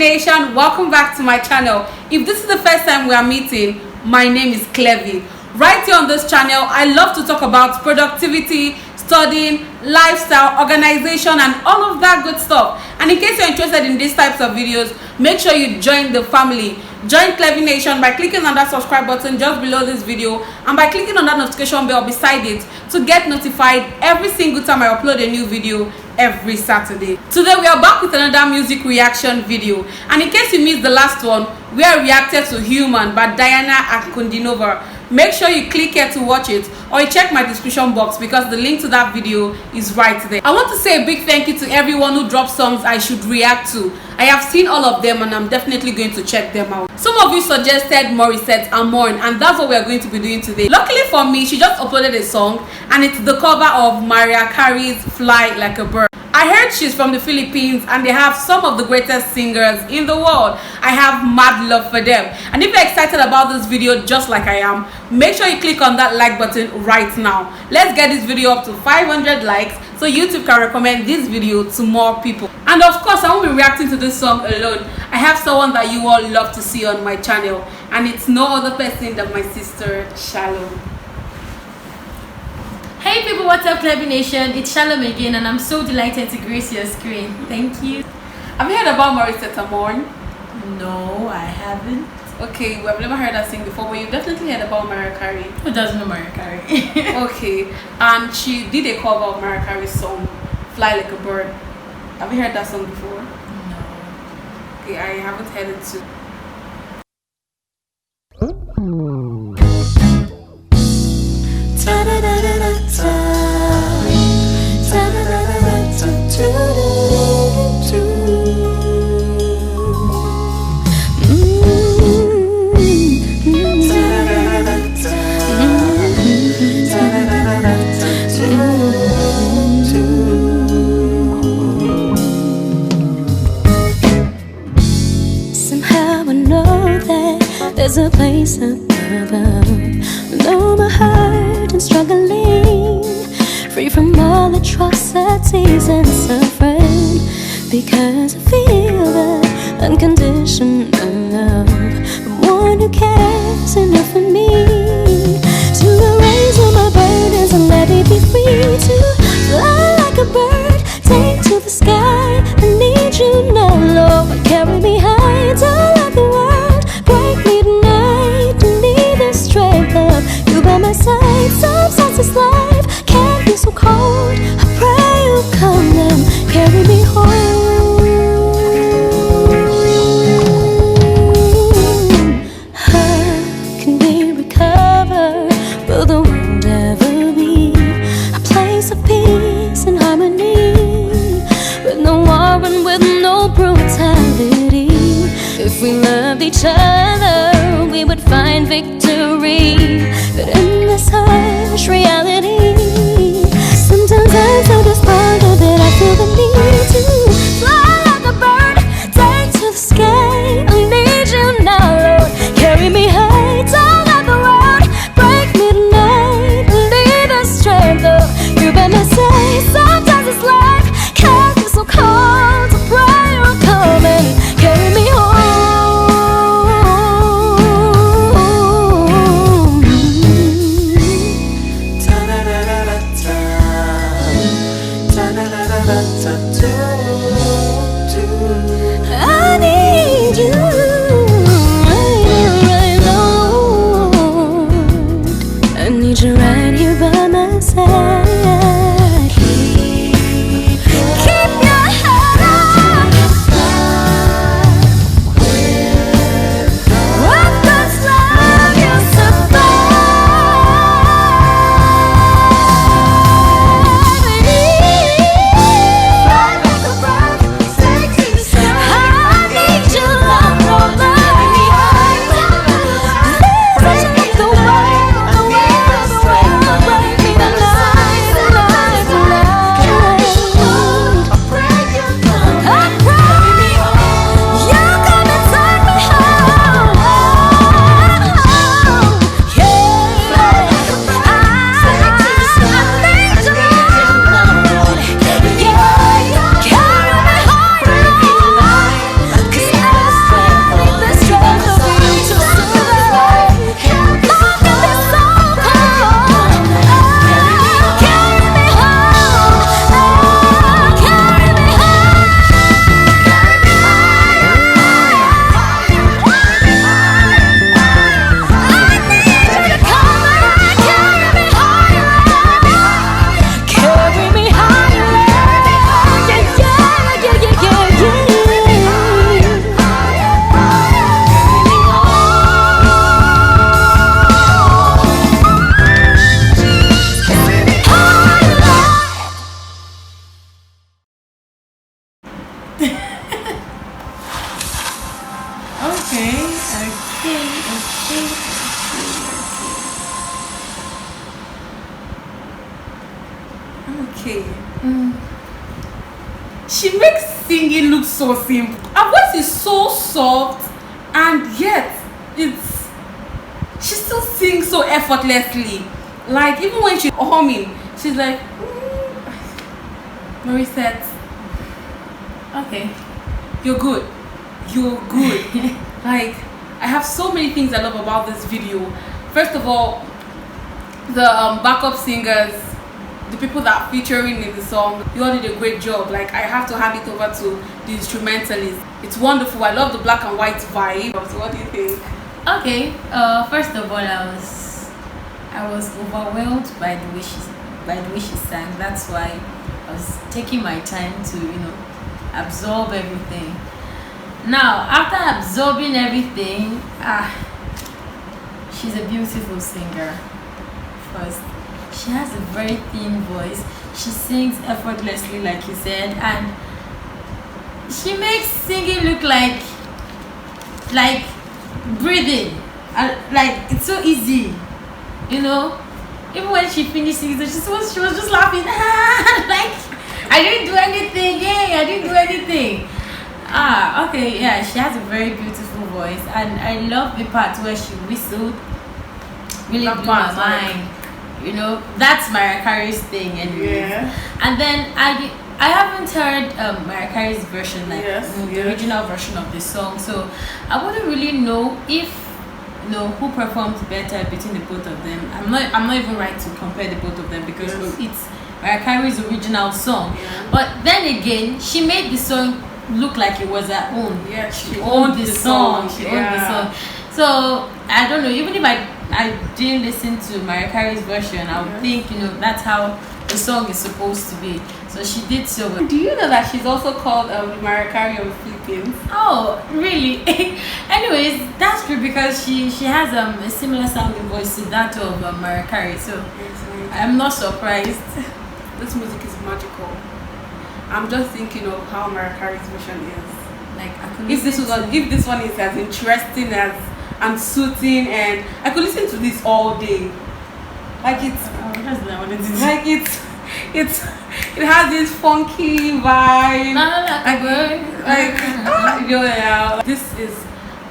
Nation, welcome back to my channel. If this is the first time we are meeting, my name is Clevy. Right here on this channel, I love to talk about productivity, studying, lifestyle, organization, and all of that good stuff. And in case you're interested in these types of videos, make sure you join the family. Join Clevy Nation by clicking on that subscribe button just below this video and by clicking on that notification bell beside it to get notified every single time I upload a new video every Saturday. Today we are back with another music reaction video, and in case you missed the last one where I reacted to Human by Diana Akundinova, make sure you click here to watch it, or you check my description box because the link to that video is right there. I want to say a big thank you to everyone who dropped songs I should react to. I have seen all of them and I'm definitely going to check them out. Some of you suggested Morissette Amon, and that's what we are going to be doing today. Luckily for me, she just uploaded a song and it's the cover of Mariah Carey's Fly Like a Bird. I heard she's from the Philippines and they have some of the greatest singers in the world. I have mad love for them. And if you're excited about this video just like I am, make sure you click on that like button right now. Let's get this video up to 500 likes so YouTube can recommend this video to more people. And of course, I won't be reacting to this song alone. I have someone that you all love to see on my channel, and it's no other person than my sister Shalom. Hey people, what's up Clevy Nation? It's Shalom again, and I'm so delighted to grace your screen. Thank you. Have you heard about Morissette Amon? No, I haven't. Okay, well, I've never heard that sing before, but you've definitely heard about Mariah Carey. Who doesn't know Mariah Carey? Okay, and she did a cover of Mariah Carey's song Fly Like a Bird. Have you heard that song before? No. Okay, I haven't heard it too. Somehow I know that there's a place up above. Though my heart is struggling, free from all atrocities and suffering, because I feel the unconditional love of one who cares enough for me to erase all my burdens and let me be free to fly like a bird, take to the sky. I need you now, Lord, carry me high, don't let the world break me tonight. I need the strength of you by my side. Sometimes this life can be so cold. I pray you come and carry me home. How can we recover? Will the world ever be a place of peace and harmony, with no war and with no brutality? If we loved each other, we would find victory. But in this harsh reality, sometimes I'm so despondent that I feel the need to fly like a bird, take to the sky. I need you now, Lord, carry me high, don't let the world break me tonight. I need the strength of you by my side. Sometimes this life can be so cold. I pray you'll come and carry me home. I need you right now. I need you right here by my side. Keep your head up. With God's love you'll survive. Fly like a bird, take to the sky. I need your love, Lord, carry me high. Please let the world break me tonight. Okay. She makes singing look so simple. Her voice is so soft, and yet she still sings so effortlessly. Like even when she's humming, she's like, Morissette. Okay. You're good. Like, I have so many things I love about this video. First of all, the backup singers, the people that are featuring in the song, you all did a great job. Like, I have to hand it over to the instrumentalists. It's wonderful. I love the black and white vibe. So what do you think? Okay. First of all, I was overwhelmed by the way she sang. That's why I was taking my time to absorb everything. Now, after absorbing everything, she's a beautiful singer. First, she has a very thin voice. She sings effortlessly, like you said, and she makes singing look like breathing. Like it's so easy, Even when she finished singing, she was just laughing. Like I didn't do anything. Yay! I didn't do anything. Okay, yeah, she has a very beautiful voice, and I love the part where she whistled. Really blew my mind. That's Mariah Carey's thing, Yeah. And then I haven't heard Mariah Carey's version, the original version of the song, so I wouldn't really know who performs better between the both of them. I'm not even right to compare the both of them because it's Mariah Carey's original song. Yeah. But then again, she made the song look like it was her own. Yeah, she owned the song. She owned Yeah. the song. So I don't know. Even if I didn't listen to Mariah Carey's version, I would think that's how the song is supposed to be. So she did so well. Do you know that she's also called Mariah Carey of the Philippines? Oh, really? Anyways, that's true because she has a similar sounding voice to that of Mariah Carey. So I'm not surprised. This music is magical. I'm just thinking of how Mariah Carey's version is. Like If this one is as interesting and soothing, and I could listen to this all day. Like it has this funky vibe. This is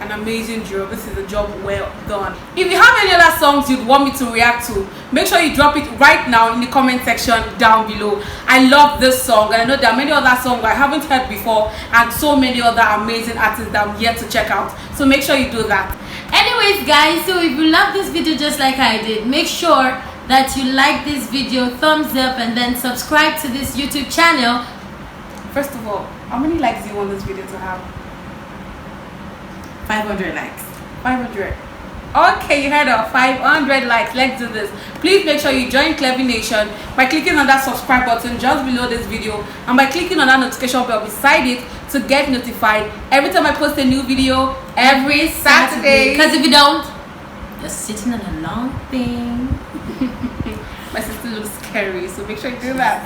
an amazing job. This is a job well done. If you have any other songs you'd want me to react to, make sure you drop it right now in the comment section down below. I love this song, and I know there are many other songs I haven't heard before, and so many other amazing artists that I'm yet to check out. So make sure you do that. Anyways, guys, so if you love this video just like I did, make sure that you like this video, thumbs up, and then subscribe to this YouTube channel. First of all, how many likes do you want this video to have? 500 likes. 500. Okay, you heard of 500 likes. Let's do this. Please make sure you join Clevy Nation by clicking on that subscribe button just below this video, and by clicking on that notification bell beside it to get notified every time I post a new video every Saturday. Because if you don't, you're sitting on a long thing. My sister looks scary, so make sure you do that.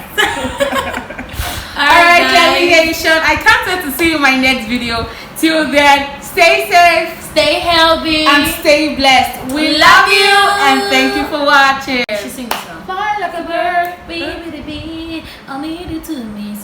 Alright, Clevy Nation, I can't wait to see you in my next video. Till then, stay safe, stay healthy, and stay blessed. We love you, and thank you for watching. She sings the song. Fly like a bird, baby, I need you to me.